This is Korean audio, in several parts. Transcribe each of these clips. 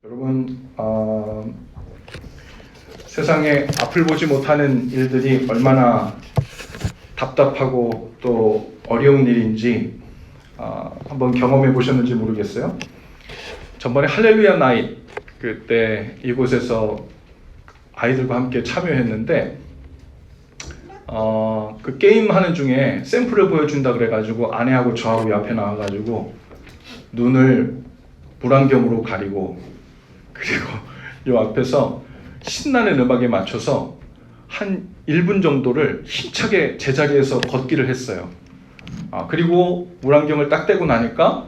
여러분, 세상에 앞을 보지 못하는 일들이 얼마나 답답하고 또 어려운 일인지 한번 경험해 보셨는지 모르겠어요. 전번에 할렐루야 나잇 그때 이곳에서 아이들과 함께 참여했는데 그 게임 하는 중에 샘플을 보여준다 그래가지고 아내하고 저하고 옆에 나와가지고 눈을 물안경으로 가리고 그리고 이 앞에서 신나는 음악에 맞춰서 한 1분 정도를 힘차게 제자리에서 걷기를 했어요. 그리고 물안경을 딱 떼고 나니까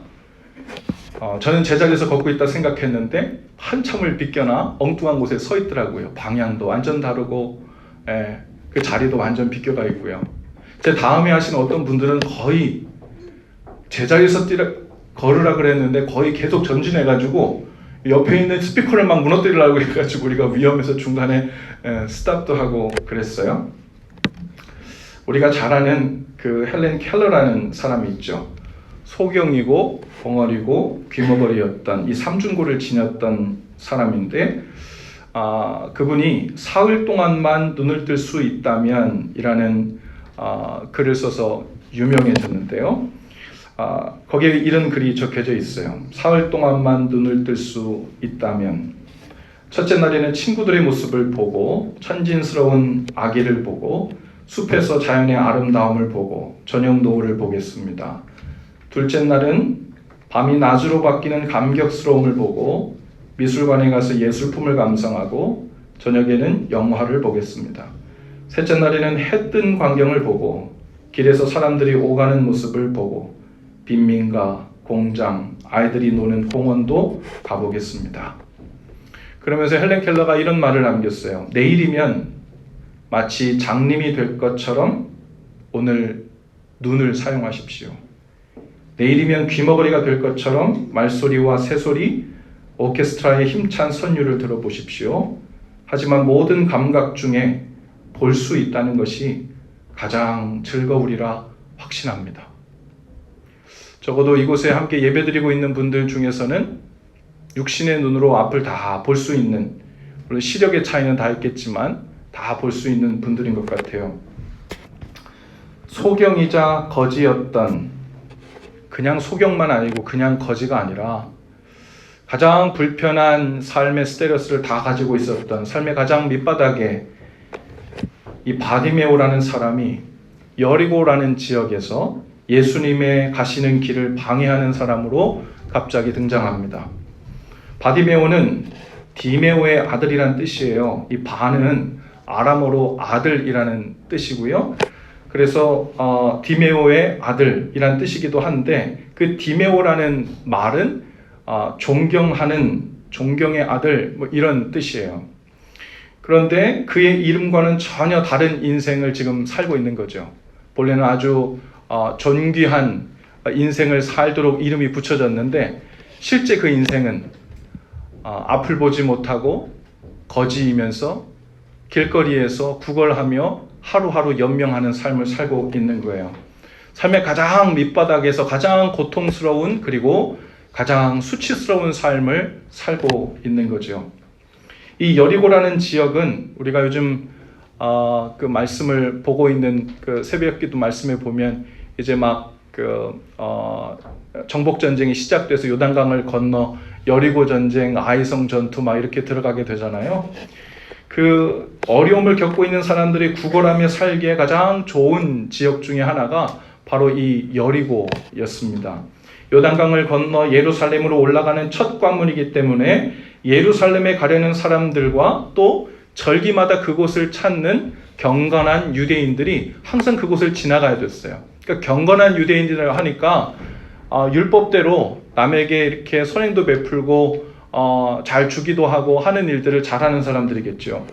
저는 제자리에서 걷고 있다 생각했는데 한참을 비껴나 엉뚱한 곳에 서 있더라고요. 방향도 완전 다르고 그 자리도 완전 비껴가 있고요. 제 다음에 하신 어떤 분들은 거의 제자리에서 걸으라 그랬는데 거의 계속 전진해가지고 옆에 있는 스피커를 막 무너뜨리려고 해가지고 우리가 위험해서 중간에 스탑도 하고 그랬어요. 우리가 잘 아는 그 헬렌 켈러라는 사람이 있죠. 소경이고 벙어리고 귀머거리였던 이 삼중고를 지녔던 사람인데 그분이 사흘 동안만 눈을 뜰 수 있다면 이라는 글을 써서 유명해졌는데요. 거기에 이런 글이 적혀져 있어요. 사흘 동안만 눈을 뜰 수 있다면 첫째 날에는 친구들의 모습을 보고 천진스러운 아기를 보고 숲에서 자연의 아름다움을 보고 저녁 노을을 보겠습니다. 둘째 날은 밤이 낮으로 바뀌는 감격스러움을 보고 미술관에 가서 예술품을 감상하고 저녁에는 영화를 보겠습니다. 셋째 날에는 해 뜬 광경을 보고 길에서 사람들이 오가는 모습을 보고 빈민가, 공장, 아이들이 노는 공원도 가보겠습니다. 그러면서 헬렌 켈러가 이런 말을 남겼어요. 내일이면 마치 장님이 될 것처럼 오늘 눈을 사용하십시오. 내일이면 귀머거리가 될 것처럼 말소리와 새소리, 오케스트라의 힘찬 선율을 들어보십시오. 하지만 모든 감각 중에 볼 수 있다는 것이 가장 즐거우리라 확신합니다. 적어도 이곳에 함께 예배드리고 있는 분들 중에서는 육신의 눈으로 앞을 다 볼 수 있는, 물론 시력의 차이는 다 있겠지만 다 볼 수 있는 분들인 것 같아요. 소경이자 거지였던, 그냥 소경만 아니고 그냥 거지가 아니라 가장 불편한 삶의 스테레스를 다 가지고 있었던, 삶의 가장 밑바닥에 이 바디메오라는 사람이 여리고라는 지역에서 예수님의 가시는 길을 방해하는 사람으로 갑자기 등장합니다. 바디메오는 디메오의 아들이란 뜻이에요. 이 바는 아람어로 아들이라는 뜻이고요. 그래서 디메오의 아들이란 뜻이기도 한데 그 디메오라는 말은 존경하는, 존경의 아들 뭐 이런 뜻이에요. 그런데 그의 이름과는 전혀 다른 인생을 지금 살고 있는 거죠. 본래는 아주 존귀한 인생을 살도록 이름이 붙여졌는데 실제 그 인생은 앞을 보지 못하고 거지이면서 길거리에서 구걸하며 하루하루 연명하는 삶을 살고 있는 거예요. 삶의 가장 밑바닥에서 가장 고통스러운 그리고 가장 수치스러운 삶을 살고 있는 거죠. 이 여리고라는 지역은 우리가 요즘 그 말씀을 보고 있는 그 새벽기도 말씀에 보면 이제 막 정복 전쟁이 시작돼서 요단강을 건너 여리고 전쟁, 아이성 전투 막 이렇게 들어가게 되잖아요. 그 어려움을 겪고 있는 사람들이 구걸하며 살기에 가장 좋은 지역 중에 하나가 바로 이 여리고였습니다. 요단강을 건너 예루살렘으로 올라가는 첫 관문이기 때문에 예루살렘에 가려는 사람들과 또 절기마다 그곳을 찾는 경건한 유대인들이 항상 그곳을 지나가야 됐어요. 그러니까 경건한 유대인이라고 하니까 율법대로 남에게 이렇게 선행도 베풀고 잘 주기도 하고 하는 일들을 잘하는 사람들이겠죠.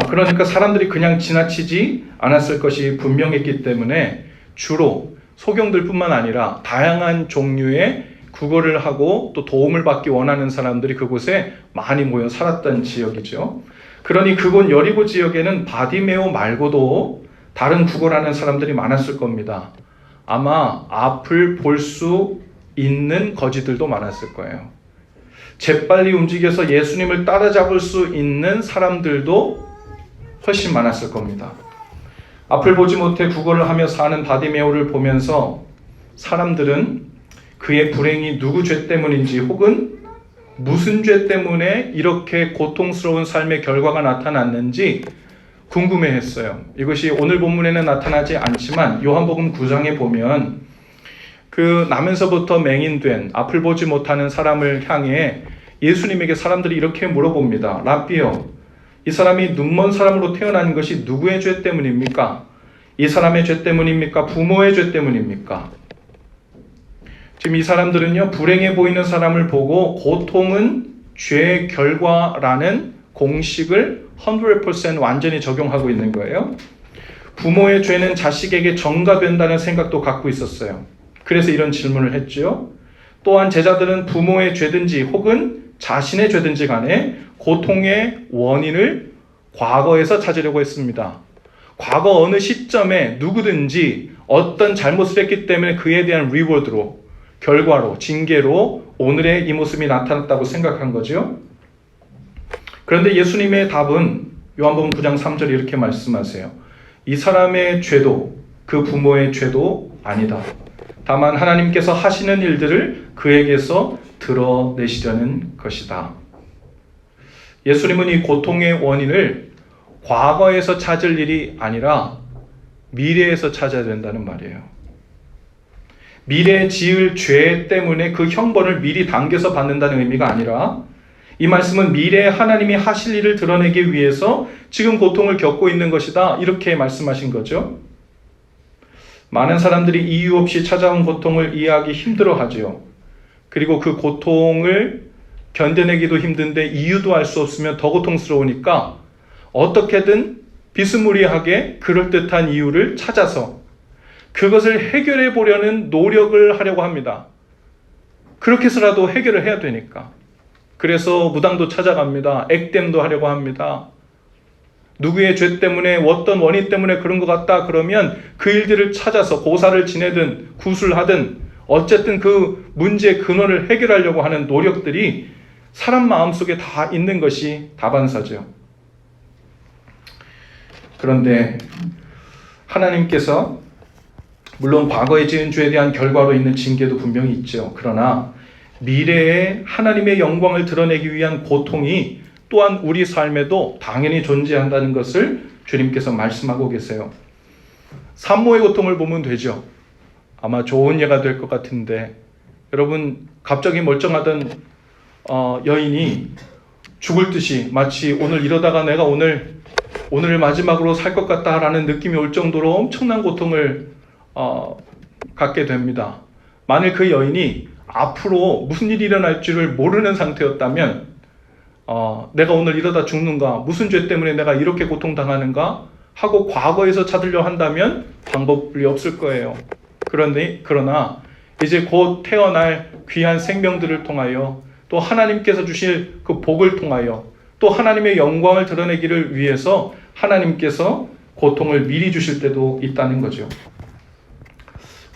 그러니까 사람들이 그냥 지나치지 않았을 것이 분명했기 때문에 주로 소경들뿐만 아니라 다양한 종류의 구걸을 하고 또 도움을 받기 원하는 사람들이 그곳에 많이 모여 살았던 지역이죠. 그러니 그곳 여리고 지역에는 바디메오 말고도 다른 구걸하는 사람들이 많았을 겁니다. 아마 앞을 볼 수 있는 거지들도 많았을 거예요. 재빨리 움직여서 예수님을 따라잡을 수 있는 사람들도 훨씬 많았을 겁니다. 앞을 보지 못해 구걸을 하며 사는 바디메오를 보면서 사람들은 그의 불행이 누구 죄 때문인지 혹은 무슨 죄 때문에 이렇게 고통스러운 삶의 결과가 나타났는지 궁금해했어요. 이것이 오늘 본문에는 나타나지 않지만 요한복음 9장에 보면 그 나면서부터 맹인된 앞을 보지 못하는 사람을 향해 예수님에게 사람들이 이렇게 물어봅니다. 라삐요, 이 사람이 눈먼 사람으로 태어난 것이 누구의 죄 때문입니까? 이 사람의 죄 때문입니까? 부모의 죄 때문입니까? 지금 이 사람들은요, 불행해 보이는 사람을 보고 고통은 죄의 결과라는 공식을 100% 완전히 적용하고 있는 거예요. 부모의 죄는 자식에게 전가된다는 생각도 갖고 있었어요. 그래서 이런 질문을 했죠. 또한 제자들은 부모의 죄든지 혹은 자신의 죄든지 간에 고통의 원인을 과거에서 찾으려고 했습니다. 과거 어느 시점에 누구든지 어떤 잘못을 했기 때문에 그에 대한 리워드로, 결과로, 징계로 오늘의 이 모습이 나타났다고 생각한 거죠. 그런데 예수님의 답은 요한복음 9장 3절에 이렇게 말씀하세요. 이 사람의 죄도 그 부모의 죄도 아니다. 다만 하나님께서 하시는 일들을 그에게서 드러내시려는 것이다. 예수님은 이 고통의 원인을 과거에서 찾을 일이 아니라 미래에서 찾아야 된다는 말이에요. 미래에 지을 죄 때문에 그 형벌을 미리 당겨서 받는다는 의미가 아니라 이 말씀은 미래에 하나님이 하실 일을 드러내기 위해서 지금 고통을 겪고 있는 것이다. 이렇게 말씀하신 거죠. 많은 사람들이 이유 없이 찾아온 고통을 이해하기 힘들어하죠. 그리고 그 고통을 견뎌내기도 힘든데 이유도 알 수 없으면 더 고통스러우니까 어떻게든 비스무리하게 그럴듯한 이유를 찾아서 그것을 해결해 보려는 노력을 하려고 합니다. 그렇게 해서라도 해결을 해야 되니까. 그래서 무당도 찾아갑니다. 액땜도 하려고 합니다. 누구의 죄 때문에 어떤 원인 때문에 그런 것 같다 그러면 그 일들을 찾아서 고사를 지내든 구술하든 어쨌든 그 문제의 근원을 해결하려고 하는 노력들이 사람 마음속에 다 있는 것이 다반사죠. 그런데 하나님께서 물론 과거에 지은 죄에 대한 결과로 있는 징계도 분명히 있죠. 그러나 미래에 하나님의 영광을 드러내기 위한 고통이 또한 우리 삶에도 당연히 존재한다는 것을 주님께서 말씀하고 계세요. 산모의 고통을 보면 되죠. 아마 좋은 예가 될 것 같은데 여러분 갑자기 멀쩡하던 여인이 죽을 듯이 마치 오늘 이러다가 내가 오늘을 마지막으로 살 것 같다라는 느낌이 올 정도로 엄청난 고통을 갖게 됩니다. 만일 그 여인이 앞으로 무슨 일이 일어날지를 모르는 상태였다면 내가 오늘 이러다 죽는가? 무슨 죄 때문에 내가 이렇게 고통당하는가? 하고 과거에서 찾으려 한다면 방법이 없을 거예요. 그러나 이제 곧 태어날 귀한 생명들을 통하여 또 하나님께서 주실 그 복을 통하여 또 하나님의 영광을 드러내기를 위해서 하나님께서 고통을 미리 주실 때도 있다는 거죠.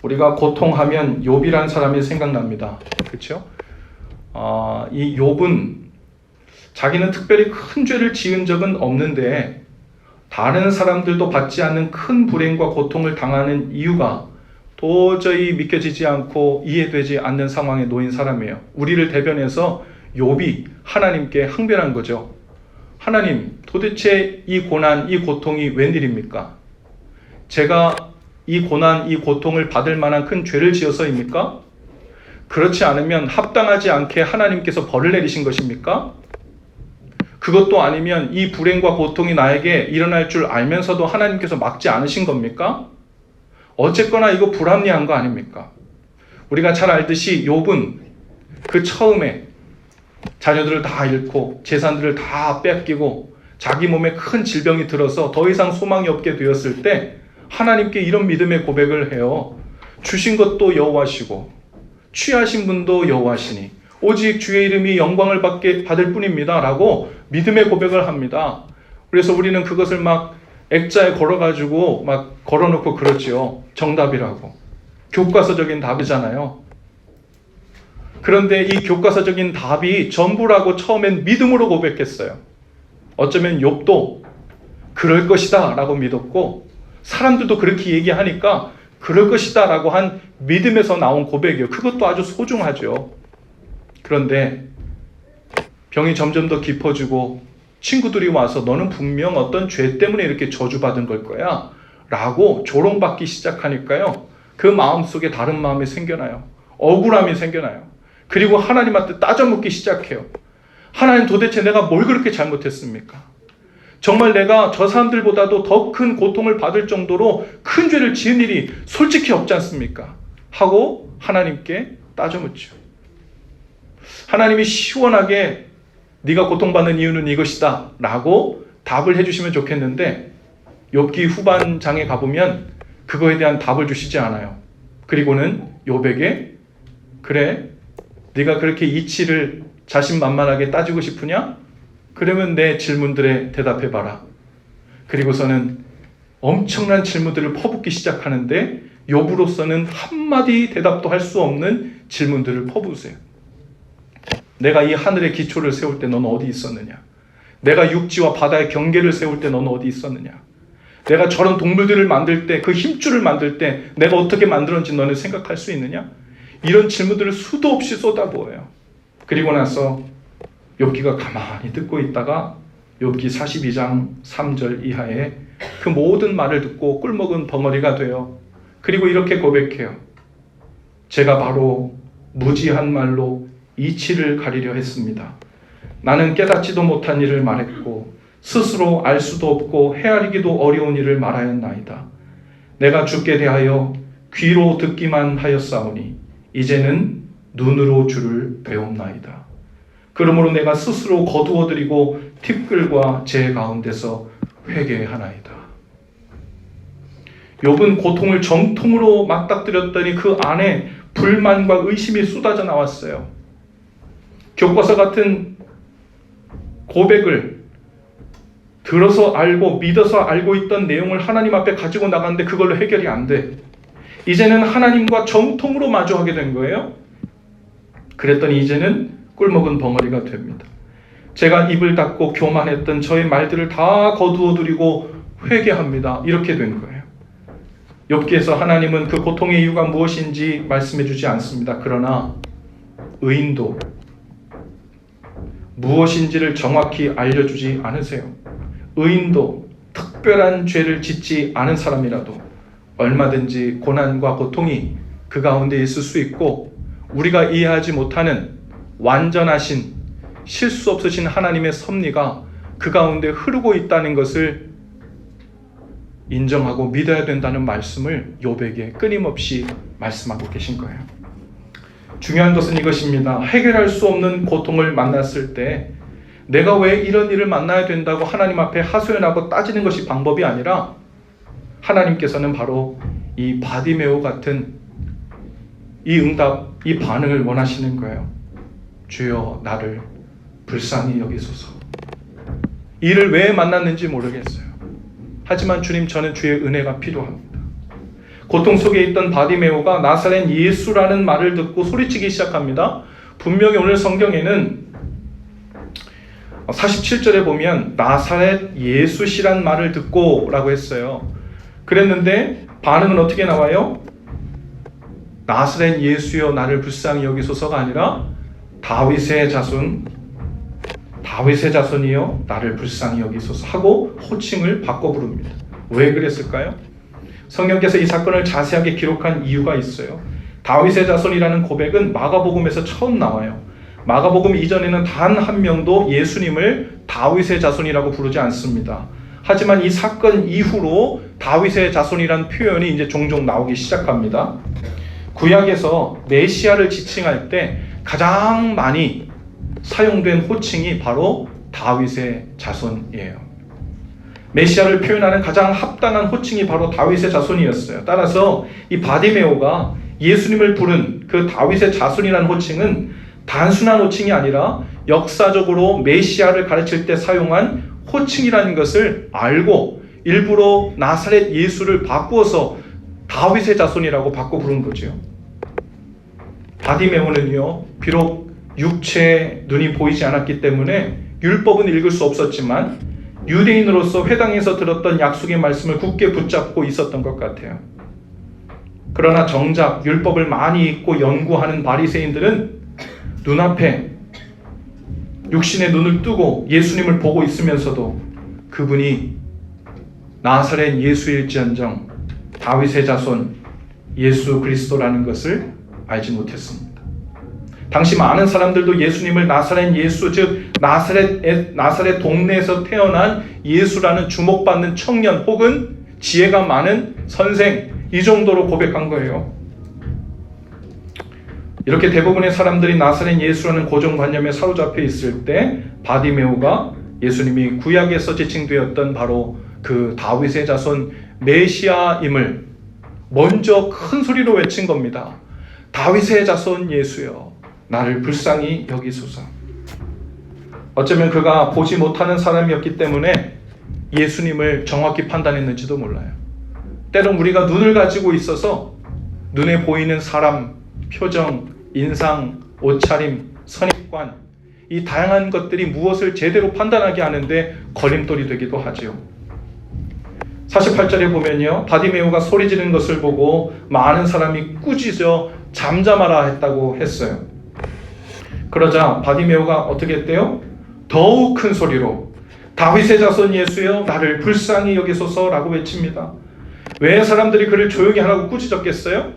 우리가 고통하면 욥이라는 사람이 생각납니다. 그렇죠? 이 욥은 자기는 특별히 큰 죄를 지은 적은 없는데 다른 사람들도 받지 않는 큰 불행과 고통을 당하는 이유가 도저히 믿겨지지 않고 이해되지 않는 상황에 놓인 사람이에요. 우리를 대변해서 욥이 하나님께 항변한 거죠. 하나님, 도대체 이 고난, 이 고통이 웬일입니까? 제가 이 고난, 이 고통을 받을 만한 큰 죄를 지어서입니까? 그렇지 않으면 합당하지 않게 하나님께서 벌을 내리신 것입니까? 그것도 아니면 이 불행과 고통이 나에게 일어날 줄 알면서도 하나님께서 막지 않으신 겁니까? 어쨌거나 이거 불합리한 거 아닙니까? 우리가 잘 알듯이 욥은 그 처음에 자녀들을 다 잃고 재산들을 다 뺏기고 자기 몸에 큰 질병이 들어서 더 이상 소망이 없게 되었을 때 하나님께 이런 믿음의 고백을 해요. 주신 것도 여호와시고 취하신 분도 여호와시니 오직 주의 이름이 영광을 받을 뿐입니다 라고 믿음의 고백을 합니다. 그래서 우리는 그것을 막 액자에 걸어가지고 막 걸어놓고 그러지요. 정답이라고. 교과서적인 답이잖아요. 그런데 이 교과서적인 답이 전부라고 처음엔 믿음으로 고백했어요. 어쩌면 욥도 그럴 것이다 라고 믿었고, 사람들도 그렇게 얘기하니까 그럴 것이다 라고 한 믿음에서 나온 고백이에요. 그것도 아주 소중하죠. 그런데 병이 점점 더 깊어지고 친구들이 와서 너는 분명 어떤 죄 때문에 이렇게 저주받은 걸 거야 라고 조롱받기 시작하니까요, 그 마음속에 다른 마음이 생겨나요. 억울함이 생겨나요. 그리고 하나님한테 따져묻기 시작해요. 하나님, 도대체 내가 뭘 그렇게 잘못했습니까? 정말 내가 저 사람들보다도 더 큰 고통을 받을 정도로 큰 죄를 지은 일이 솔직히 없지 않습니까? 하고 하나님께 따져묻죠. 하나님이 시원하게 네가 고통받는 이유는 이것이다 라고 답을 해주시면 좋겠는데, 욥기 후반장에 가보면 그거에 대한 답을 주시지 않아요. 그리고는 욥에게, 그래, 네가 그렇게 이치를 자신만만하게 따지고 싶으냐? 그러면 내 질문들에 대답해봐라. 그리고서는 엄청난 질문들을 퍼붓기 시작하는데, 욥으로서는 한마디 대답도 할 수 없는 질문들을 퍼부으세요. 내가 이 하늘의 기초를 세울 때 너는 어디 있었느냐? 내가 육지와 바다의 경계를 세울 때 너는 어디 있었느냐? 내가 저런 동물들을 만들 때, 그 힘줄을 만들 때 내가 어떻게 만들었는지 너는 생각할 수 있느냐? 이런 질문들을 수도 없이 쏟아부어요. 그리고 나서 욥기가 가만히 듣고 있다가 욥기 42장 3절 이하에 그 모든 말을 듣고 꿀먹은 벙어리가 돼요. 그리고 이렇게 고백해요. 제가 바로 무지한 말로 이치를 가리려 했습니다. 나는 깨닫지도 못한 일을 말했고 스스로 알 수도 없고 헤아리기도 어려운 일을 말하였나이다. 내가 주께 대하여 귀로 듣기만 하였사오니 이제는 눈으로 주를 배웁나이다. 그러므로 내가 스스로 거두어드리고 티끌과 제 가운데서 회개하나이다. 욥은 고통을 정통으로 맞닥뜨렸더니 그 안에 불만과 의심이 쏟아져 나왔어요. 교과서 같은 고백을 들어서 알고 믿어서 알고 있던 내용을 하나님 앞에 가지고 나갔는데 그걸로 해결이 안 돼. 이제는 하나님과 정통으로 마주하게 된 거예요. 그랬더니 이제는 꿀먹은 벙어리가 됩니다. 제가 입을 닫고 교만했던 저의 말들을 다 거두어드리고 회개합니다. 이렇게 된 거예요. 욥기에서 하나님은 그 고통의 이유가 무엇인지 말씀해 주지 않습니다. 그러나 의인도 무엇인지를 정확히 알려주지 않으세요. 의인도 특별한 죄를 짓지 않은 사람이라도 얼마든지 고난과 고통이 그 가운데 있을 수 있고, 우리가 이해하지 못하는 완전하신 실수 없으신 하나님의 섭리가 그 가운데 흐르고 있다는 것을 인정하고 믿어야 된다는 말씀을 욥에게 끊임없이 말씀하고 계신 거예요. 중요한 것은 이것입니다. 해결할 수 없는 고통을 만났을 때 내가 왜 이런 일을 만나야 된다고 하나님 앞에 하소연하고 따지는 것이 방법이 아니라, 하나님께서는 바로 이 바디메오 같은 이 응답, 이 반응을 원하시는 거예요. 주여 나를 불쌍히 여기소서. 이를 왜 만났는지 모르겠어요. 하지만 주님, 저는 주의 은혜가 필요합니다. 고통 속에 있던 바디메오가 나사렛 예수라는 말을 듣고 소리치기 시작합니다. 분명히 오늘 성경에는 47절에 보면 나사렛 예수시란 말을 듣고 라고 했어요. 그랬는데 반응은 어떻게 나와요? 나사렛 예수여 나를 불쌍히 여기소서가 아니라 다윗의 자손이여 나를 불쌍히 여기소서 하고 호칭을 바꿔 부릅니다. 왜 그랬을까요? 성경께서 이 사건을 자세하게 기록한 이유가 있어요. 다윗의 자손이라는 고백은 마가복음에서 처음 나와요. 마가복음 이전에는 단 한 명도 예수님을 다윗의 자손이라고 부르지 않습니다. 하지만 이 사건 이후로 다윗의 자손이라는 표현이 이제 종종 나오기 시작합니다. 구약에서 메시아를 지칭할 때 가장 많이 사용된 호칭이 바로 다윗의 자손이에요. 메시아를 표현하는 가장 합당한 호칭이 바로 다윗의 자손이었어요. 따라서 이 바디메오가 예수님을 부른 그 다윗의 자손이라는 호칭은 단순한 호칭이 아니라 역사적으로 메시아를 가르칠 때 사용한 호칭이라는 것을 알고 일부러 나사렛 예수를 바꾸어서 다윗의 자손이라고 바꿔 부른 거죠. 바디메오는요, 비록 육체의 눈이 보이지 않았기 때문에 율법은 읽을 수 없었지만 유대인으로서 회당에서 들었던 약속의 말씀을 굳게 붙잡고 있었던 것 같아요. 그러나 정작 율법을 많이 읽고 연구하는 바리새인들은 눈앞에 육신의 눈을 뜨고 예수님을 보고 있으면서도 그분이 나사렛 예수일지언정 다윗의 자손 예수 그리스도라는 것을 알지 못했습니다. 당시 많은 사람들도 예수님을 나사렛 예수, 즉 나사렛 동네에서 태어난 예수라는 주목받는 청년 혹은 지혜가 많은 선생, 이 정도로 고백한 거예요. 이렇게 대부분의 사람들이 나사렛 예수라는 고정관념에 사로잡혀 있을 때 바디메오가 예수님이 구약에서 지칭되었던 바로 그 다윗의 자손 메시아임을 먼저 큰 소리로 외친 겁니다. 다윗의 자손 예수여, 나를 불쌍히 여기소서. 어쩌면 그가 보지 못하는 사람이었기 때문에 예수님을 정확히 판단했는지도 몰라요. 때론 우리가 눈을 가지고 있어서 눈에 보이는 사람, 표정, 인상, 옷차림, 선입관, 이 다양한 것들이 무엇을 제대로 판단하게 하는데 걸림돌이 되기도 하죠. 48절에 보면요, 바디메오가 소리 지르는 것을 보고 많은 사람이 꾸짖어 잠잠하라 했다고 했어요. 그러자 바디메오가 어떻게 했대요? 더욱 큰 소리로 다윗의 자손 예수여, 나를 불쌍히 여기소서라고 외칩니다. 왜 사람들이 그를 조용히 하라고 꾸짖었겠어요?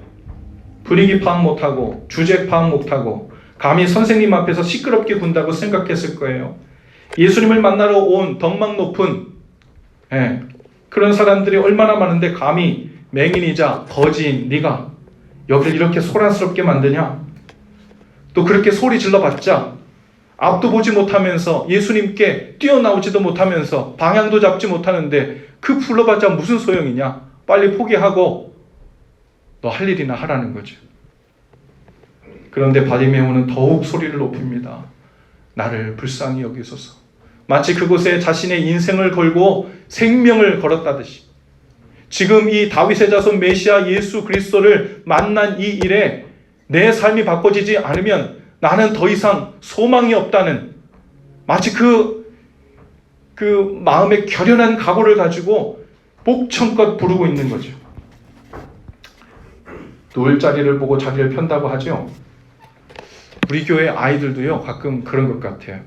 분위기 파악 못하고 주제 파악 못하고 감히 선생님 앞에서 시끄럽게 군다고 생각했을 거예요. 예수님을 만나러 온 덕망 높은 그런 사람들이 얼마나 많은데 감히 맹인이자 거지인 네가 여기를 이렇게 소란스럽게 만드냐? 또 그렇게 소리 질러봤자 앞도 보지 못하면서 예수님께 뛰어나오지도 못하면서 방향도 잡지 못하는데 그 불러봤자 무슨 소용이냐? 빨리 포기하고 너 할 일이나 하라는 거죠. 그런데 바디메오는 더욱 소리를 높입니다. 나를 불쌍히 여기소서. 마치 그곳에 자신의 인생을 걸고 생명을 걸었다듯이 지금 이 다윗의 자손 메시아 예수 그리스도를 만난 이 일에 내 삶이 바꿔지지 않으면 나는 더 이상 소망이 없다는 마치 그 마음의 결연한 각오를 가지고 목청껏 부르고 있는 거죠. 누울 자리를 보고 자리를 편다고 하죠. 우리 교회 아이들도요, 가끔 그런 것 같아요.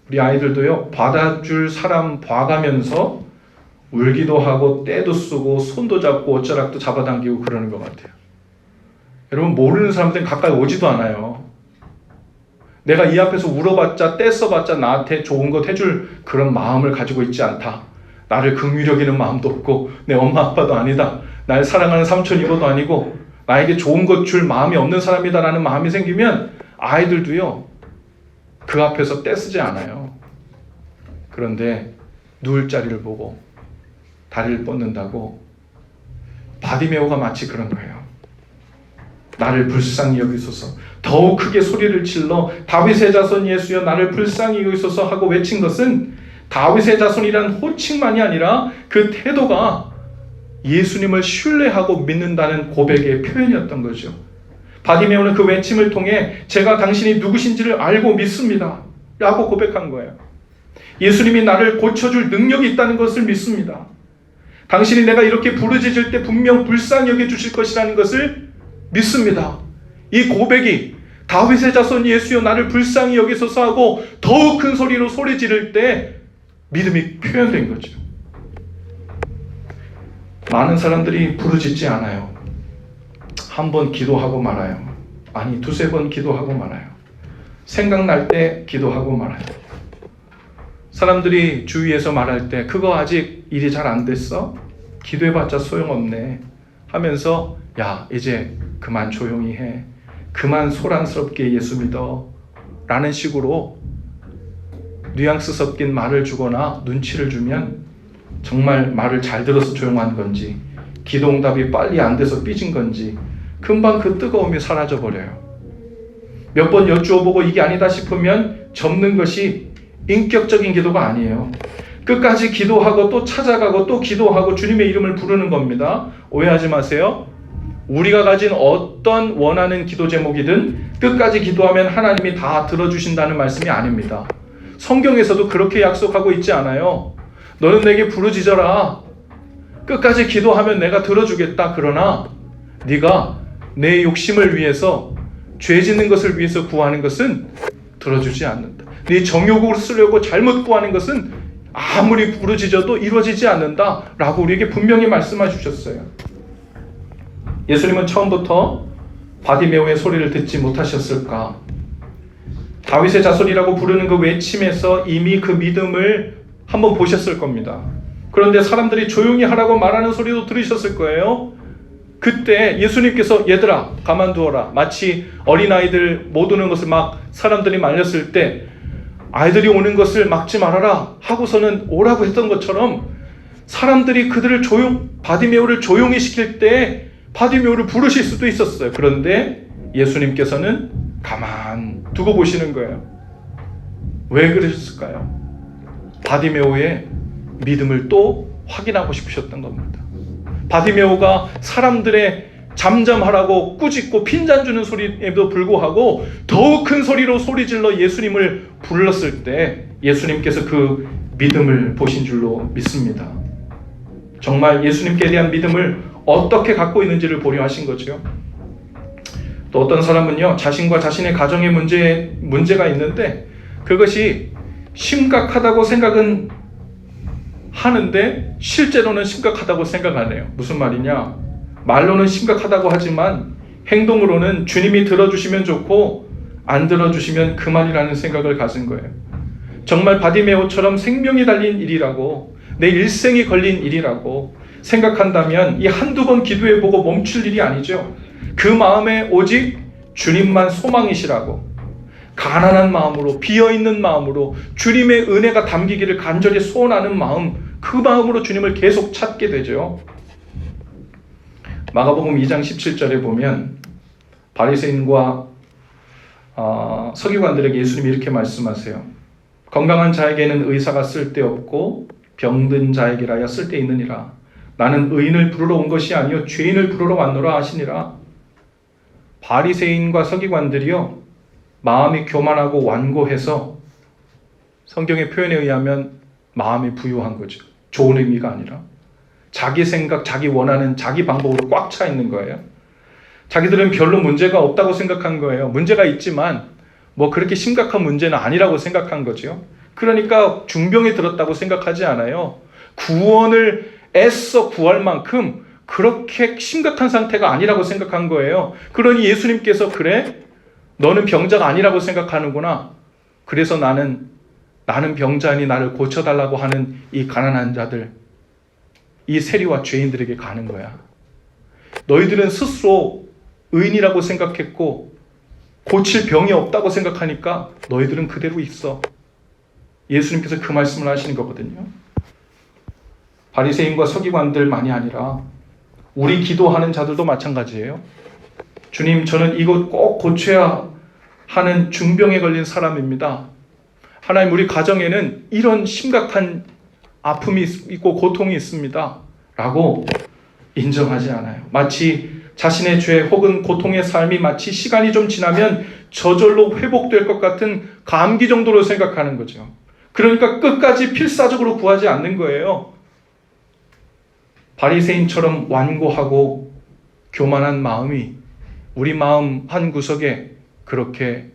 우리 아이들도요, 받아줄 사람 봐가면서 울기도 하고 떼도 쓰고 손도 잡고 옷자락도 잡아당기고 그러는 것 같아요. 여러분, 모르는 사람들은 가까이 오지도 않아요. 내가 이 앞에서 울어봤자 떼써봤자 나한테 좋은 것 해줄 그런 마음을 가지고 있지 않다. 나를 긍휼히 여기는 마음도 없고 내 엄마 아빠도 아니다. 날 사랑하는 삼촌 이모도 아니고 나에게 좋은 것 줄 마음이 없는 사람이다라는 마음이 생기면 아이들도요, 그 앞에서 떼쓰지 않아요. 그런데 누울 자리를 보고 다리를 뻗는다고 바디메오가 마치 그런 거예요. 나를 불쌍히 여기소서. 더욱 크게 소리를 질러 다윗의 자손 예수여, 나를 불쌍히 여기소서 하고 외친 것은 다윗의 자손이란 호칭만이 아니라 그 태도가 예수님을 신뢰하고 믿는다는 고백의 표현이었던 거죠. 바디메오는 그 외침을 통해 제가 당신이 누구신지를 알고 믿습니다 라고 고백한 거예요. 예수님이 나를 고쳐줄 능력이 있다는 것을 믿습니다. 당신이 내가 이렇게 부르짖을 때 분명 불쌍히 여겨주실 것이라는 것을 믿습니다. 이 고백이 다윗의 자손 예수여, 나를 불쌍히 여기소서 하고 더욱 큰 소리로 소리 지를 때 믿음이 표현된 거죠. 많은 사람들이 부르짖지 않아요. 한 번 기도하고 말아요. 아니, 두세 번 기도하고 말아요. 생각날 때 기도하고 말아요. 사람들이 주위에서 말할 때 그거 아직 일이 잘 안 됐어? 기도해봤자 소용없네 하면서 야, 이제 그만 조용히 해. 그만 소란스럽게 예수 믿어 라는 식으로 뉘앙스 섞인 말을 주거나 눈치를 주면 정말 말을 잘 들어서 조용한 건지 기도응답이 빨리 안 돼서 삐진 건지 금방 그 뜨거움이 사라져버려요. 몇 번 여쭈어보고 이게 아니다 싶으면 접는 것이 인격적인 기도가 아니에요. 끝까지 기도하고 또 찾아가고 또 기도하고 주님의 이름을 부르는 겁니다. 오해하지 마세요. 우리가 가진 어떤 원하는 기도 제목이든 끝까지 기도하면 하나님이 다 들어주신다는 말씀이 아닙니다. 성경에서도 그렇게 약속하고 있지 않아요. 너는 내게 부르짖어라. 끝까지 기도하면 내가 들어주겠다. 그러나 네가 내 욕심을 위해서, 죄 짓는 것을 위해서 구하는 것은 들어주지 않는다. 네 정욕으로 쓰려고 잘못 구하는 것은 아무리 부르짖어도 이루어지지 않는다 라고 우리에게 분명히 말씀해 주셨어요. 예수님은 처음부터 바디메오의 소리를 듣지 못하셨을까? 다윗의 자손이라고 부르는 그 외침에서 이미 그 믿음을 한번 보셨을 겁니다. 그런데 사람들이 조용히 하라고 말하는 소리도 들으셨을 거예요. 그때 예수님께서 얘들아 가만두어라, 마치 어린아이들 못 오는 것을 막 사람들이 말렸을 때 아이들이 오는 것을 막지 말아라 하고서는 오라고 했던 것처럼 사람들이 그들을 바디메오를 조용히 시킬 때 바디메오를 부르실 수도 있었어요. 그런데 예수님께서는 가만 두고 보시는 거예요. 왜 그러셨을까요? 바디메오의 믿음을 또 확인하고 싶으셨던 겁니다. 바디메오가 사람들의 잠잠하라고 꾸짖고 핀잔 주는 소리에도 불구하고 더욱 큰 소리로 소리질러 예수님을 불렀을 때 예수님께서 그 믿음을 보신 줄로 믿습니다. 정말 예수님께 대한 믿음을 어떻게 갖고 있는지를 보려 하신 거죠. 또 어떤 사람은요, 자신과 자신의 가정에 문제가 있는데 그것이 심각하다고 생각은 하는데 실제로는 심각하다고 생각 안 해요. 무슨 말이냐? 말로는 심각하다고 하지만 행동으로는 주님이 들어주시면 좋고 안 들어주시면 그만이라는 생각을 가진 거예요. 정말 바디메오처럼 생명이 달린 일이라고, 내 일생이 걸린 일이라고 생각한다면 이 한두 번 기도해보고 멈출 일이 아니죠. 그 마음에 오직 주님만 소망이시라고 가난한 마음으로, 비어있는 마음으로 주님의 은혜가 담기기를 간절히 소원하는 마음, 그 마음으로 주님을 계속 찾게 되죠. 마가복음 2장 17절에 보면 바리새인과 서기관들에게 예수님이 이렇게 말씀하세요. 건강한 자에게는 의사가 쓸데없고 병든 자에게라야 쓸데있느니라. 나는 의인을 부르러 온 것이 아니요 죄인을 부르러 왔노라 하시니라. 바리새인과 서기관들이요, 마음이 교만하고 완고해서 성경의 표현에 의하면 마음이 부유한 거죠. 좋은 의미가 아니라 자기 생각, 자기 원하는 자기 방법으로 꽉 차 있는 거예요. 자기들은 별로 문제가 없다고 생각한 거예요. 문제가 있지만 뭐 그렇게 심각한 문제는 아니라고 생각한 거죠. 그러니까 중병에 들었다고 생각하지 않아요. 구원을 애써 구할 만큼 그렇게 심각한 상태가 아니라고 생각한 거예요. 그러니 예수님께서 그래? 너는 병자가 아니라고 생각하는구나. 그래서 나는 병자니 나를 고쳐달라고 하는 이 가난한 자들, 이 세리와 죄인들에게 가는 거야. 너희들은 스스로 의인이라고 생각했고 고칠 병이 없다고 생각하니까 너희들은 그대로 있어. 예수님께서 그 말씀을 하시는 거거든요. 바리새인과 서기관들만이 아니라 우리 기도하는 자들도 마찬가지예요. 주님, 저는 이것 꼭 고쳐야 하는 중병에 걸린 사람입니다. 하나님, 우리 가정에는 이런 심각한 아픔이 있고 고통이 있습니다 라고 인정하지 않아요. 마치 자신의 죄 혹은 고통의 삶이 마치 시간이 좀 지나면 저절로 회복될 것 같은 감기 정도로 생각하는 거죠. 그러니까 끝까지 필사적으로 구하지 않는 거예요. 바리새인처럼 완고하고 교만한 마음이 우리 마음 한 구석에 그렇게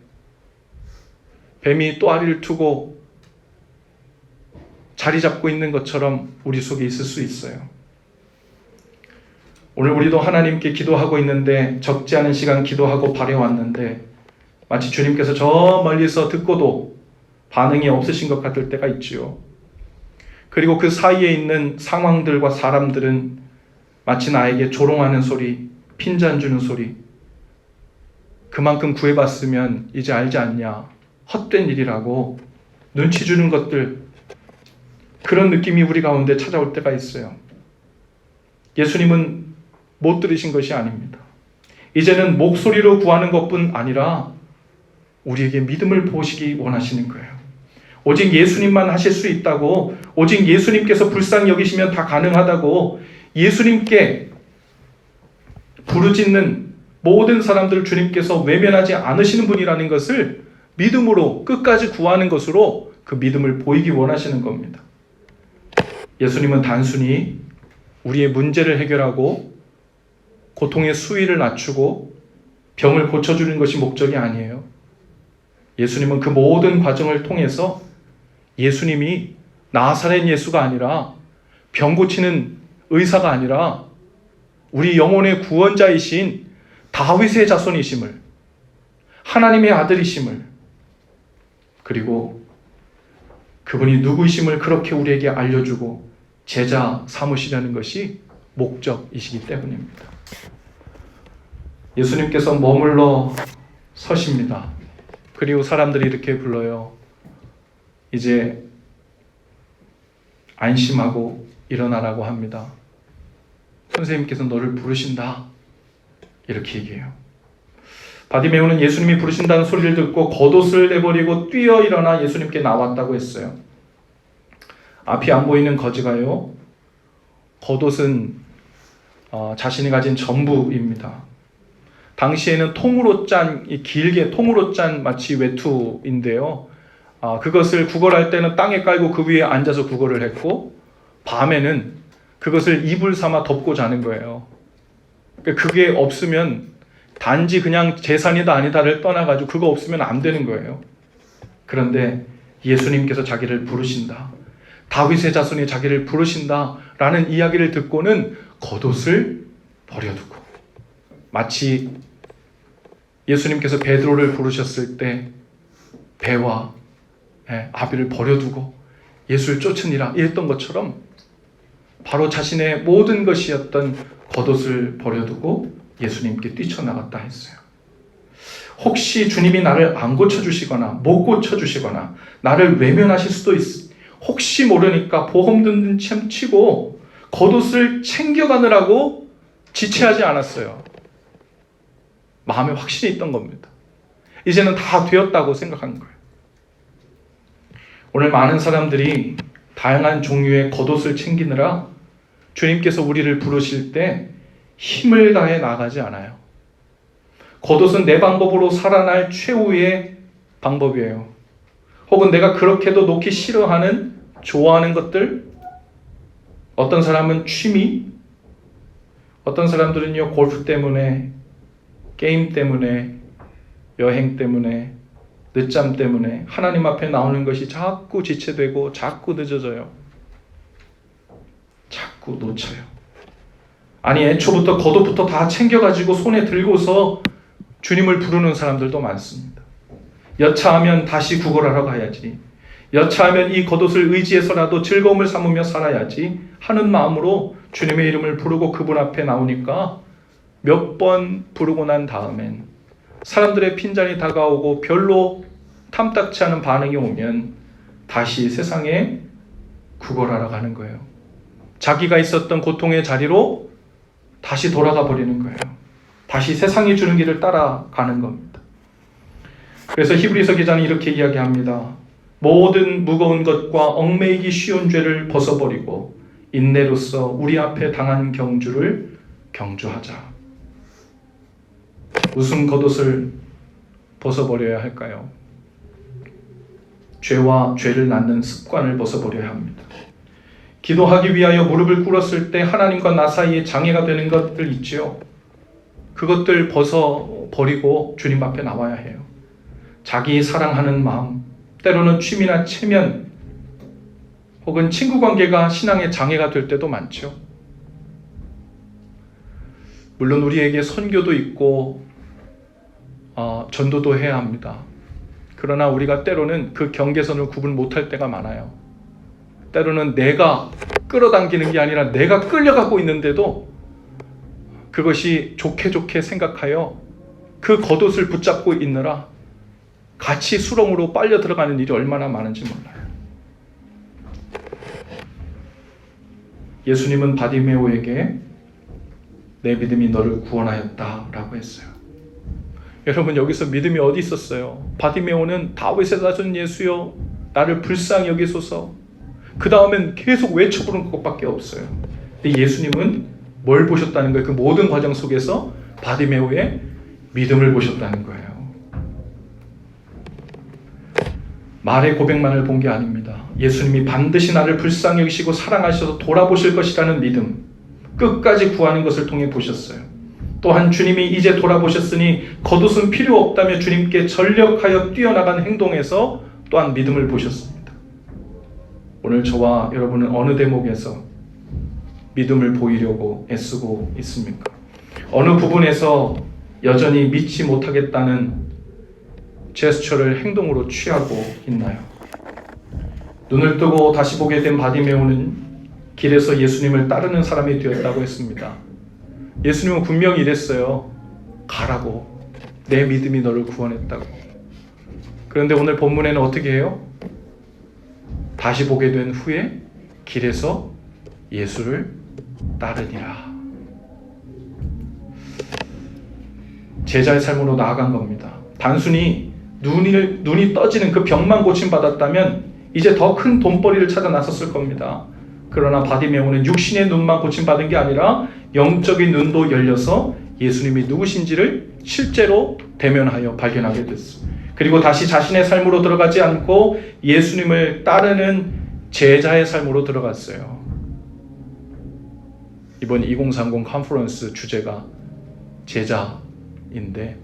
뱀이 또아리를 투고 자리 잡고 있는 것처럼 우리 속에 있을 수 있어요. 오늘 우리도 하나님께 기도하고 있는데 적지 않은 시간 기도하고 바래왔는데 마치 주님께서 저 멀리서 듣고도 반응이 없으신 것 같을 때가 있지요. 그리고 그 사이에 있는 상황들과 사람들은 마치 나에게 조롱하는 소리, 핀잔 주는 소리, 그만큼 구해봤으면 이제 알지 않냐, 헛된 일이라고 눈치 주는 것들, 그런 느낌이 우리 가운데 찾아올 때가 있어요. 예수님은 못 들으신 것이 아닙니다. 이제는 목소리로 구하는 것뿐 아니라 우리에게 믿음을 보시기 원하시는 거예요. 오직 예수님만 하실 수 있다고, 오직 예수님께서 불쌍히 여기시면 다 가능하다고, 예수님께 부르짖는 모든 사람들을 주님께서 외면하지 않으시는 분이라는 것을 믿음으로 끝까지 구하는 것으로 그 믿음을 보이기 원하시는 겁니다. 예수님은 단순히 우리의 문제를 해결하고 고통의 수위를 낮추고 병을 고쳐주는 것이 목적이 아니에요. 예수님은 그 모든 과정을 통해서 예수님이 나사렛 예수가 아니라 병 고치는 의사가 아니라 우리 영혼의 구원자이신 다윗의 자손이심을, 하나님의 아들이심을, 그리고 그분이 누구이심을 그렇게 우리에게 알려주고 제자 삼으시려는 것이 목적이시기 때문입니다. 예수님께서 머물러 서십니다. 그리고 사람들이 이렇게 불러요. 이제 안심하고 일어나라고 합니다. 선생님께서 너를 부르신다. 이렇게 얘기해요. 바디메오는 예수님이 부르신다는 소리를 듣고 겉옷을 내버리고 뛰어 일어나 예수님께 나왔다고 했어요. 앞이 안 보이는 거지가요. 겉옷은 자신이 가진 전부입니다. 당시에는 통으로 짠, 길게 통으로 짠 마치 외투인데요. 그것을 구걸할 때는 땅에 깔고 그 위에 앉아서 구걸을 했고, 밤에는 그것을 이불 삼아 덮고 자는 거예요. 그게 없으면 단지 그냥 재산이다 아니다를 떠나가지고 그거 없으면 안 되는 거예요. 그런데 예수님께서 자기를 부르신다. 다윗의 자손이 자기를 부르신다라는 이야기를 듣고는 겉옷을 버려두고, 마치 예수님께서 베드로를 부르셨을 때 배와 아비를 버려두고 예수를 쫓으니라 이랬던 것처럼 바로 자신의 모든 것이었던 겉옷을 버려두고 예수님께 뛰쳐나갔다 했어요. 혹시 주님이 나를 안 고쳐주시거나 못 고쳐주시거나 나를 외면하실 수도 혹시 모르니까 보험 든 셈 치고 겉옷을 챙겨가느라고 지체하지 않았어요. 마음에 확신이 있던 겁니다. 이제는 다 되었다고 생각한 거예요. 오늘 많은 사람들이 다양한 종류의 겉옷을 챙기느라 주님께서 우리를 부르실 때 힘을 다해 나가지 않아요. 겉옷은 내 방법으로 살아날 최후의 방법이에요. 혹은 내가 그렇게도 놓기 싫어하는, 좋아하는 것들, 어떤 사람은 취미, 어떤 사람들은요 골프 때문에, 게임 때문에, 여행 때문에, 늦잠 때문에 하나님 앞에 나오는 것이 자꾸 지체되고 자꾸 늦어져요. 자꾸 놓쳐요. 아니 애초부터 겉옷부터 다 챙겨가지고 손에 들고서 주님을 부르는 사람들도 많습니다. 여차하면 다시 구걸하러 가야지, 여차하면 이 겉옷을 의지해서라도 즐거움을 삼으며 살아야지 하는 마음으로 주님의 이름을 부르고 그분 앞에 나오니까 몇 번 부르고 난 다음엔 사람들의 핀잔이 다가오고 별로 탐탁치 않은 반응이 오면 다시 세상에 구걸하러 가는 거예요. 자기가 있었던 고통의 자리로 다시 돌아가 버리는 거예요. 다시 세상이 주는 길을 따라가는 겁니다. 그래서 히브리서 기자는 이렇게 이야기합니다. 모든 무거운 것과 얽매이기 쉬운 죄를 벗어버리고 인내로써 우리 앞에 당한 경주를 경주하자. 무슨 겉옷을 벗어버려야 할까요? 죄와 죄를 낳는 습관을 벗어버려야 합니다. 기도하기 위하여 무릎을 꿇었을 때 하나님과 나 사이에 장애가 되는 것들 있지요. 그것들 벗어버리고 주님 앞에 나와야 해요. 자기 사랑하는 마음, 때로는 취미나 체면 혹은 친구관계가 신앙의 장애가 될 때도 많죠. 물론 우리에게 선교도 있고 전도도 해야 합니다. 그러나 우리가 때로는 그 경계선을 구분 못할 때가 많아요. 때로는 내가 끌어당기는 게 아니라 내가 끌려가고 있는데도 그것이 좋게 생각하여 그 겉옷을 붙잡고 있느라 같이 수렁으로 빨려 들어가는 일이 얼마나 많은지 몰라요. 예수님은 바디메오에게 내 믿음이 너를 구원하였다라고 했어요. 여러분, 여기서 믿음이 어디 있었어요? 바디메오는 다윗의 자손 예수여 나를 불쌍히 여기소서, 그 다음엔 계속 외쳐 부른 것밖에 없어요. 근데 예수님은 뭘 보셨다는 거예요? 그 모든 과정 속에서 바디메오의 믿음을 보셨다는 거예요. 말의 고백만을 본 게 아닙니다. 예수님이 반드시 나를 불쌍히 여기시고 사랑하셔서 돌아보실 것이라는 믿음, 끝까지 구하는 것을 통해 보셨어요. 또한 주님이 이제 돌아보셨으니 겉옷은 필요 없다며 주님께 전력하여 뛰어나간 행동에서 또한 믿음을 보셨습니다. 오늘 저와 여러분은 어느 대목에서 믿음을 보이려고 애쓰고 있습니까? 어느 부분에서 여전히 믿지 못하겠다는 제스처를 행동으로 취하고 있나요? 눈을 뜨고 다시 보게 된 바디메오는 길에서 예수님을 따르는 사람이 되었다고 했습니다. 예수님은 분명히 이랬어요. 가라고. 내 믿음이 너를 구원했다고. 그런데 오늘 본문에는 어떻게 해요? 다시 보게 된 후에 길에서 예수를 따르니라. 제자의 삶으로 나아간 겁니다. 단순히 눈이 떠지는 그 병만 고침받았다면 이제 더 큰 돈벌이를 찾아 나섰을 겁니다. 그러나 바디메오는 육신의 눈만 고침받은 게 아니라 영적인 눈도 열려서 예수님이 누구신지를 실제로 대면하여 발견하게 됐습니다. 그리고 다시 자신의 삶으로 들어가지 않고 예수님을 따르는 제자의 삶으로 들어갔어요. 이번 2030 컨퍼런스 주제가 제자인데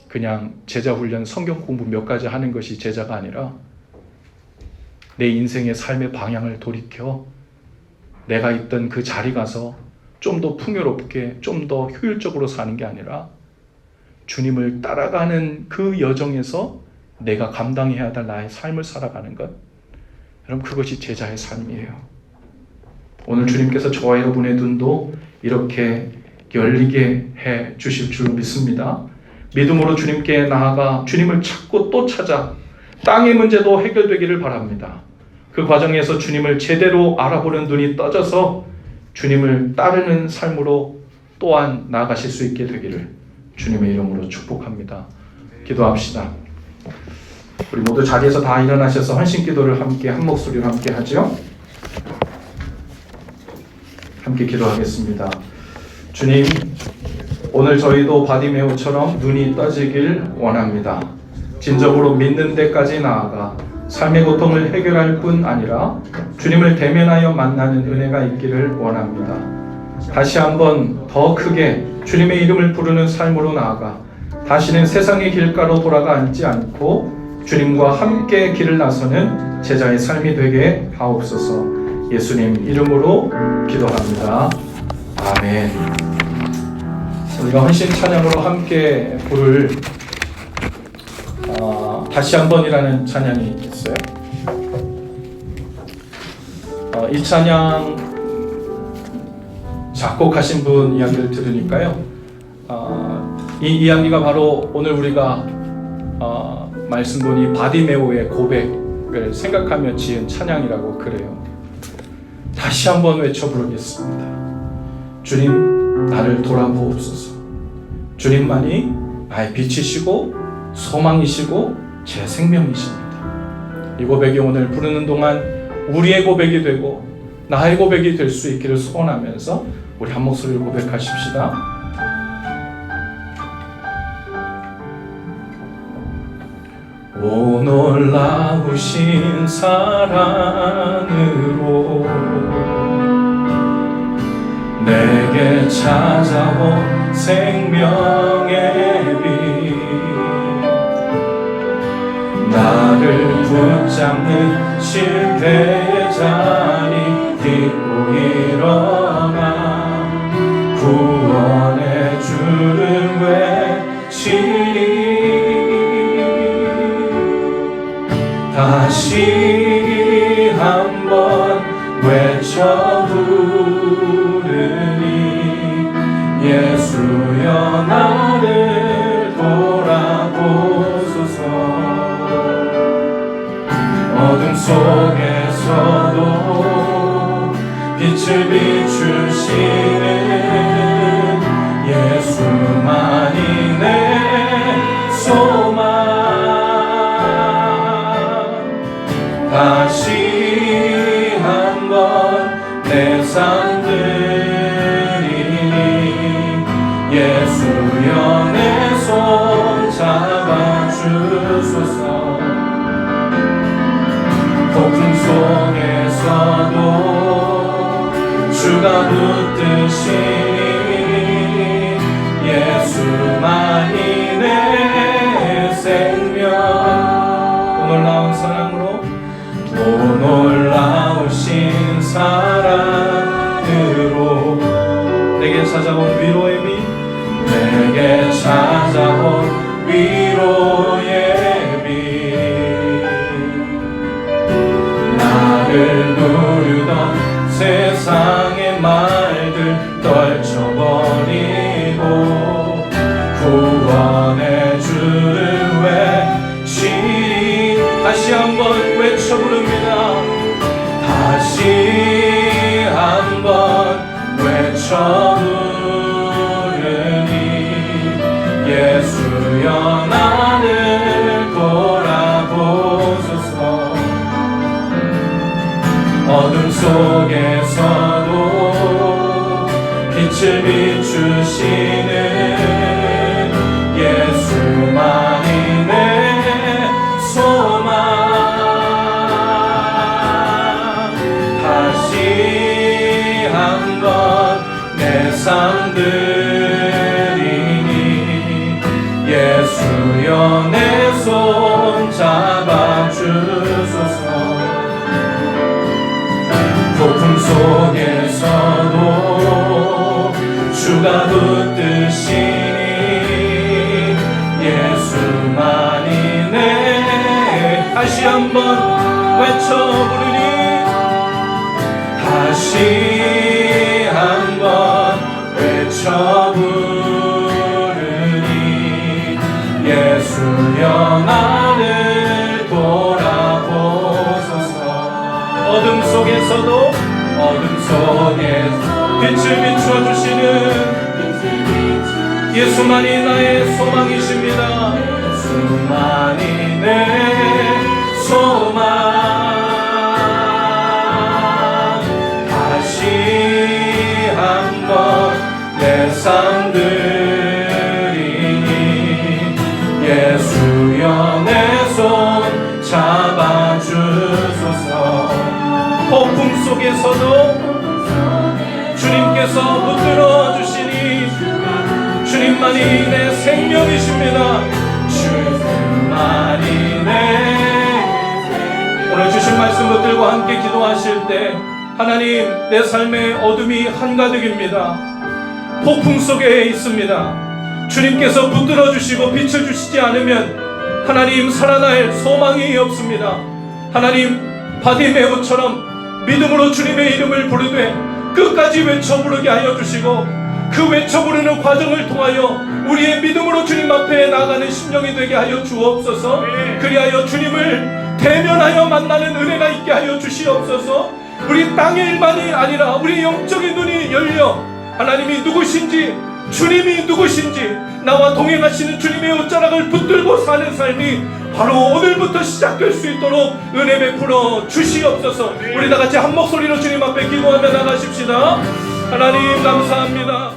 그냥 제자 훈련 성경 공부 몇 가지 하는 것이 제자가 아니라 내 인생의 삶의 방향을 돌이켜 내가 있던 그 자리 가서 좀 더 풍요롭게 좀 더 효율적으로 사는 게 아니라 주님을 따라가는 그 여정에서 내가 감당해야 할 나의 삶을 살아가는 것, 여러분 그것이 제자의 삶이에요. 오늘 주님께서 저와 여러분의 눈도 이렇게 열리게 해 주실 줄 믿습니다. 믿음으로 주님께 나아가 주님을 찾고 또 찾아 땅의 문제도 해결되기를 바랍니다. 그 과정에서 주님을 제대로 알아보는 눈이 떠져서 주님을 따르는 삶으로 또한 나아가실 수 있게 되기를 주님의 이름으로 축복합니다. 기도합시다. 우리 모두 자리에서 다 일어나셔서 헌신기도를 함께 한 목소리로 함께 하죠. 함께 기도하겠습니다. 주님, 오늘 저희도 바디메오처럼 눈이 떠지길 원합니다. 진정으로 믿는 데까지 나아가 삶의 고통을 해결할 뿐 아니라 주님을 대면하여 만나는 은혜가 있기를 원합니다. 다시 한번 더 크게 주님의 이름을 부르는 삶으로 나아가 다시는 세상의 길가로 돌아가 앉지 않고 주님과 함께 길을 나서는 제자의 삶이 되게 하옵소서. 예수님 이름으로 기도합니다. 아멘. 우리가 헌신 찬양으로 함께 부를 다시 한번이라는 찬양이 있어요. 이 찬양 작곡하신 분 이야기를 들으니까요. 이 이야기가 바로 오늘 우리가 말씀 보니 바디메오의 고백을 생각하며 지은 찬양이라고 그래요. 다시 한번 외쳐 부르겠습니다. 주님, 나를 돌아보옵소서. 주님만이 나의 빛이시고 소망이시고 제 생명이십니다. 이 고백이 오늘 부르는 동안 우리의 고백이 되고 나의 고백이 될 수 있기를 소원하면서 우리 한 목소리로 고백하십시다. 오 놀라우신 사랑으로 내게 찾아온 생명의 빛, 나를 붙잡는 실패의 자리 딛고 일어나 구원의 주를 외치리. 다시 한번 외쳐 부르니 예수여 나를 돌아보소서. 어둠 속에서도 빛을 비추시는 예수만이 내 소망. 다시 한번 내 예수여 나를 돌아보소서. 어둠 속에서도 빛을 비추시는 예수만이 내 소망. 다시 한번 내 삶 드리니 예수여 내 손 잡아주소서. 폭풍 속에서도 주가 붙드시니 예수만이 내. 다시 한번 외쳐 부르니 다시 한번 외쳐 부르니 예수여 나를 돌아보소서. 어둠 속에서도 빛을 비춰주시는 예수만이 나의 소망이십니다. 예수만이 내 소망. 다시 한번 내 삶 드리니 예수여 내 손 잡아주소서. 폭풍 속에서도 주님께서 붙들어 주시니 주님만이 내 생명이십니다. 주님만이 내. 오늘 주신 말씀 붙들고 함께 기도하실 때 하나님, 내 삶의 어둠이 한가득입니다. 폭풍 속에 있습니다. 주님께서 붙들어 주시고 빛을 주시지 않으면 하나님 살아날 소망이 없습니다. 하나님, 바디메오처럼 믿음으로 주님의 이름을 부르되 끝까지 외쳐 부르게 하여 주시고 그 외쳐 부르는 과정을 통하여 우리의 믿음으로 주님 앞에 나아가는 심령이 되게 하여 주옵소서. 그리하여 주님을 대면하여 만나는 은혜가 있게 하여 주시옵소서. 우리 땅의 일만이 아니라 우리 영적인 눈이 열려 하나님이 누구신지, 주님이 누구신지, 나와 동행하시는 주님의 옷자락을 붙들고 사는 삶이 바로 오늘부터 시작될 수 있도록 은혜 베풀어 주시옵소서. 우리 다 같이 한 목소리로 주님 앞에 기도하며 나가십시다. 하나님 감사합니다.